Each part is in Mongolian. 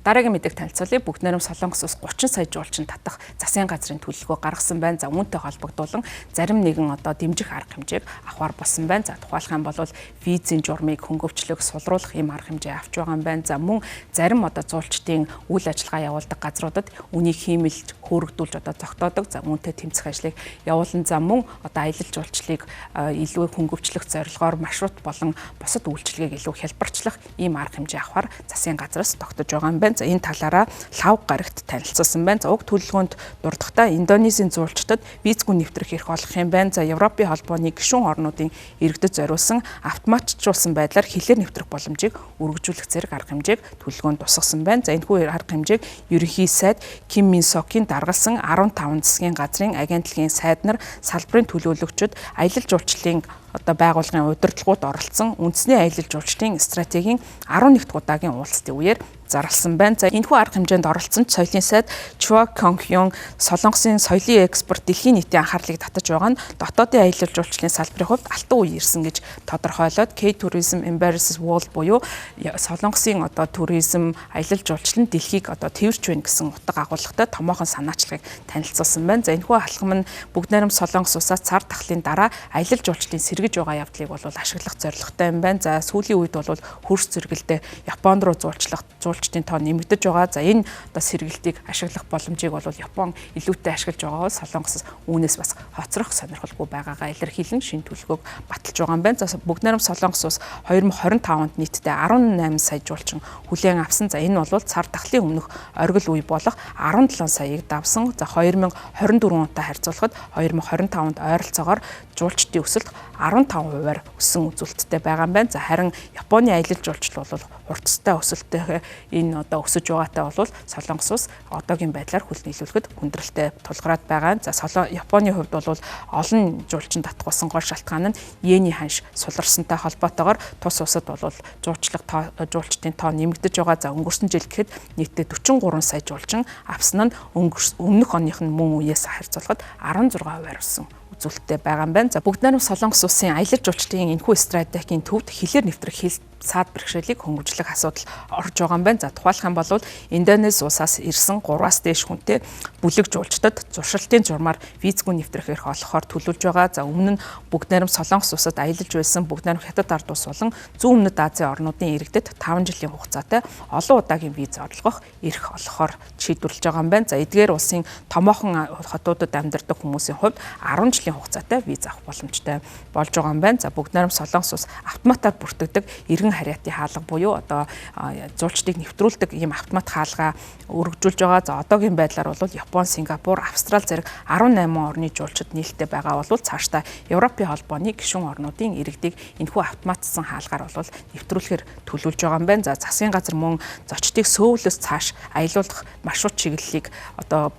Дараагийн мэдээг танилцуулъя. Бүгд найрамд Солонгос улс 30 сая жуулчин татах засгийн газрын төлөвлөгөө гаргасан байна. За үүнтэй холбогдуулан зарим нэгэн дэмжих арга хэмжээг авахар болсон байна. За тухайлах юм бол визийн журмыг хөнгөвчлөх, сулруулах ийм арга хэмжээ авч байгаа юм байна. За мөн зарим зуулчдын үйл ажиллагаа явуулдаг газруудад үнийг хиймэлж хөөрөгдүүлж зогтоодог. За үүнтэй тэмцэх ажлыг явуулан за мөн аялал жуулчлалыг илүү хөнгөвчлөх зорилгоор маршрут болон бусад үйлчилгээг илүү хялбарчлах ийм арга хэмжээ авахар засгийн газраас тогтож байгаа юм байна. За энэ талаараа лав гарагт танилцуулсан байна. За уг төлөвлөгөөнд дурдахдаа Индонезийн зуулчдад визгүй нэвтрэх эрх олгох юм байна. За Европын холбооны гишүүн орнуудын иргэдэд зориулсан автоматжуулсан байдлаар хилээр нэвтрэх боломжийг өргөжүүлэх зэрэг арга хэмжээг төлөвлөгөөнд тусгасан байна. За энэхүү арга хэмжээг ерөнхий сайд Ким Мин Сокийн даргалсан 15 засгийн газрын агентлагийн сайд нар салбарын төлөөлөгчид аялал жуулчлалын байгууллагын удирдлагууд оролцсон үндэсний аялал жуулчлалын стратегийн 11 дахь удаагийн уулзалтын үеэр зарласан байна. За энэхүү арга хэмжээнд оролцсон соёлын сайд Чуа Кёнгхён Солонгосын соёлын экспорт дэлхийн нийтийн анхаарлыг татаж байгаа нь дотоодын аялал жуулчлалын салбарын хувьд алтан үе ирсэн гэж тодорхойлоод K-Tourism Embraces World буюу Солонгосын туризм аялал жуулчлал нь дэлхийг тэрвэрч байна гэсэн утга агуулгатай томоохон санаачлагыг танилцуулсан байна. За энэхүү алхам нь бүгд найрамд Солонгос улсаас цар тахлын дараа аялал жуулчлалын сэргэж байгаа явдлыг ашиглах зорилготой юм байна. За сүүлийн үед бол хөрс зэрэгэлдээ Японд руу жуулчдын тоо нэмэгдэж байгаа. За энэ сэргэлтийг ашиглах боломжийг бол Япон илүүтэй ашиглаж байгаа бол Солонгосоос үүнээс бас хоцрох сонирхолгүй байгаагаа илэрхийлэн шинэ төлөвлөгөөг баталж байгаа юм байна. За бүгд найрамд Солонгос улс 2025 онд нийтдээ 18 сая жуулчин хүлээн авсан. За энэ бол цар тахлын өмнөх оргил үе болох 17 саяыг давсан. За 2024 онтой харьцуулахад 2025 онд ойролцоогоор жуулчдын өсөлт 15%-аар өссөн үзүүлэлттэй байгаа юм байна. За харин Японы аялал жуулчлал бол хурцтай өсөлттэй энэ өсөж байгаатай бол Солонгос улс одоогийн байдлаар хөл нийлүүлэхэд хүндрэлтэй тулгараад байгаа. За Японы хувьд бол олон жуулчин татах болсон гол шалтгаан нь йений ханш суларсантай холбоотойгоор тус улсад бол жуулчдын тоо нэмэгдэж байгаа. За өнгөрсөн жил гэхэд нийтдээ 43 сая жуулчин авсан нь өмнөх оных нь мөн үеэс харьцуулахад 16%-аар өссөн үзүүлэлттэй байгаа юм байна. За бүгд найрамд Солонгос улсын аялал жуулчлалын энэхүү стратегийн төвд хилээр нэвтрэх саад бэрхшээлийг хөнгөвжлөх асуудал орж байгаа юм байна. За тухайлах юм бол Индонез улсаас ирсэн 3-аас дээш хүнтэй бүлэг жуулчдад зуршилтын журмаар визгүй нэвтрэх эрх олгохоор төлөвлөж байгаа. За өмнө нь бүгд найрамд Солонгос улсад аялаж байсан бүгд найрамд Хятад ард улс болон зүүн өмнөд Азийн орнуудын иргэдэд 5 жилийн хугацаатай олон удаагийн виз олгох эрх олгохоор шийдвэрлэж байгаа юм байна. За эдгээр улсын томоохон хотуудад амьдардаг хүмүүсийн хувьд 10 жилийн хугацаатай виз авах боломжтой болж байгаа юм байна. За бүгд найрамд Солонгос улс автоматар бүртгэдэг иргэн хариатын хаалга буюу зуулчдыг нэвтрүүлдэг ийм автомат хаалгаа өргөжүүлж байгаа. За одоогийн байдлаар бол Япон, Сингапур, Австрали зэрэг 18 орны жуулчид нийлдэлтэй байгаа бол цаашдаа Европын холбооны гишүүн орнуудын иргэдийг энэхүү автоматсан хаалгаар бол нэвтрүүлэхээр төлөвлөж байгаа юм байна. За засгийн газар мөн зочдыг сөөвлөөс цааш аялуулах маршрут чиглэлийг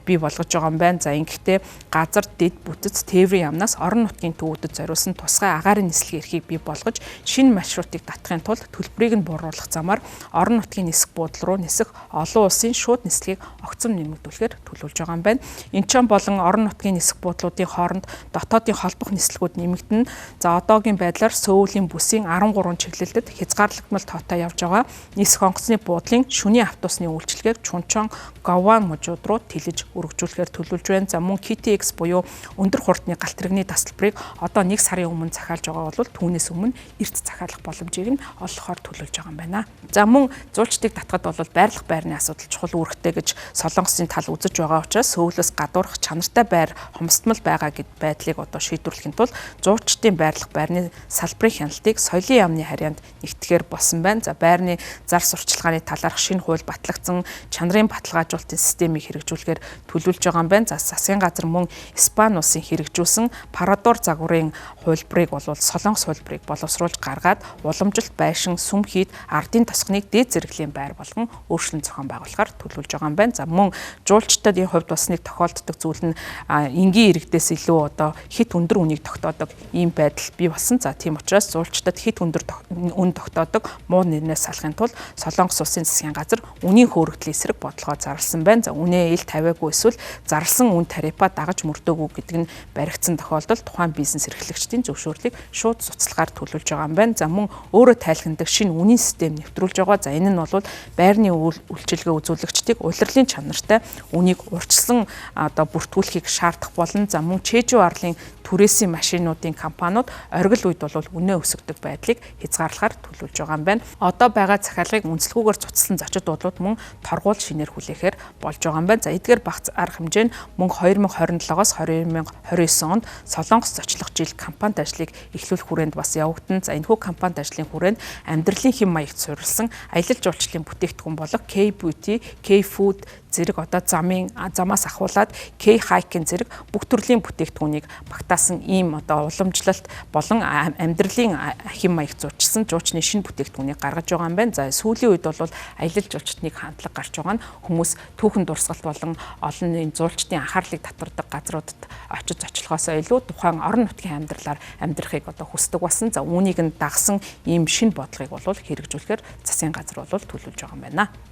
бий болгож байгаа юм байна. За ингэхдээ газар, дэд бүтэц, тээврийн яамнаас орон нутгийн төвүүдэд зориулсан тусгай агаарын нислэгийн эрхийг бий болгож шинэ маршрутыг татахын тулд төлбөрийг нь бууруулах замаар орон нутгийн нисэх буудлын руу нисэх олон улсын шууд нислэгийг огцом нэмэгдүүлэхээр төлөвлөж байгаа юм байна. Инчон болон орон нутгийн нисэх буудлуудын хооронд дотоодын холбох нислэгүүд нэмэгдэнэ. За одоогийн байдлаар сөүлийн бүсийн 13 чиглэлдэд хязгаарлагдмал тоотой явж байгаа. Нисэх онгоцны буудлын шөнийн автобусны үйлчилгээг Чунчон, Гован мужууд руу тэлэж өргөжүүлэхээр төлөвлөж байна. За мөн KTX буюу өндөр хурдны галт тэрэгний тасалбарыг одоо 1 сарын өмнө захиалж байгаа бол түүнээс өмнө эрт захиалах боломжийг нь олохоор төлөвлөж байгаа юм байна. За мөн зуулчдыг татахад бол байрлах байрны асуудал чухал үүрэгтэй гэж Солонгосын тал үзэж байгаа учраас сөүлөөс гадуурх чанартай байр хомсдмал байгаа гэд байдлыг шийдвэрлэхийн тулд зуулчдын байрлах байрны салбарын хяналтыг соёлын яамны харьяанд нэгтгэхээр болсон байна. За байрны зар сурчлагын талаарх шинэ хууль батлагдсан, чанарын баталгаажуулалтын системийг хэрэгжүүлэхээр төлөвлөж байгаа юм байна. За засгийн газар мөн Испани улсын хэрэгжүүлсэн Парадор загварын хувилбарыг бол Солонгос хувилбарыг боловсруулж гаргаад уламжилт байшин, сүм хийд ардын тосгоныг дээд зэрэглэлийн байр болгон өөрчлөн зохион байгуулахаар төлөвлөж байгаа юм байна. За мөн жуулчдад энэ хувьд бас нэг тохиолддог зүйл зүйл нь энгийн иргэдээс илүү одоо хит өндөр үнийг тогтоодог ийм байдал бий болсон. За тийм учраас зуулчдад хит өндөр үн тогтоодог муу нэрнээс салахын тулд Солонгос улсын засгийн газар үнийн хөөрөгдлийн эсрэг бодлогоо зарласан байна. За үнэ ил тавиагүй эсвэл зарласан үн тарифа дагаж мөрдөөгүй гэдэг нь баригдсан тохиолдолд тухайн бизнес эрхлэгчдийн зөвшөөрлийг шууд цуцлагаар төлөвлөж байгаа юм байна. За мөн өөрөө тайлхнадаг шинэ үнийн систем нэвтрүүлж байгаа. За энэ нь бол байрны үйлчилгээ үзүүлэгчдийг улирлын чанартай үнийг урьдчилан одоо бүртгүүлэхийг шаардах болно. За мөн чэжүү арлын түрээсийн машинуудын компаниуд оргил үед бол үнэ өсгдөг байдлыг хязгаарлахаар төлөвлөж байгаа юм байна. Одоо байгаа захиалгыг үнэлэлгүйгээр цуцлан зочид буудлууд мөн торгуул шинээр хүлээхээр болж байгаа юм байна. За эдгээр багц арга хэмжээ нь мөн 2027-оос 2029 онд Солонгос зочлох жил компанид ажлыг эхлүүлэх хүрээнд бас явагдана. За энэхүү компанид ажлын хүрээнд амьдралын хэм маягт суурилсан аялал жуулчлалын бүтээгдэхүүн болох K-Beauty, K-Food зэрэг одоо замаас ахуулаад K-Hike-ийн зэрэг бүх төрлийн бүтээгдэхүүнийг багтаасан ийм одоо уламжлалт болон амьдралын хэм маягт зурчилсан жуучны шинэ бүтээгдэхүүнийг гаргаж байгаа юм байна. За сүүлийн үед бол аялал жуулчдын хандлага гарч байгаа нь хүмүүс түүхэн дурсгалт болон олон нийтийн зуулчдын анхаарлыг татвардаг газруудад очиж зочлохоосоо илүү тухайн орон нутгийн амьдралаар амьдрахыг одоо хүсдэг болсон. За үүнийг нь дагсан ийм шинэ бодлогыг бол хэрэгжүүлэхээр засгийн газар бол төлөвлөж байгаа юм байна.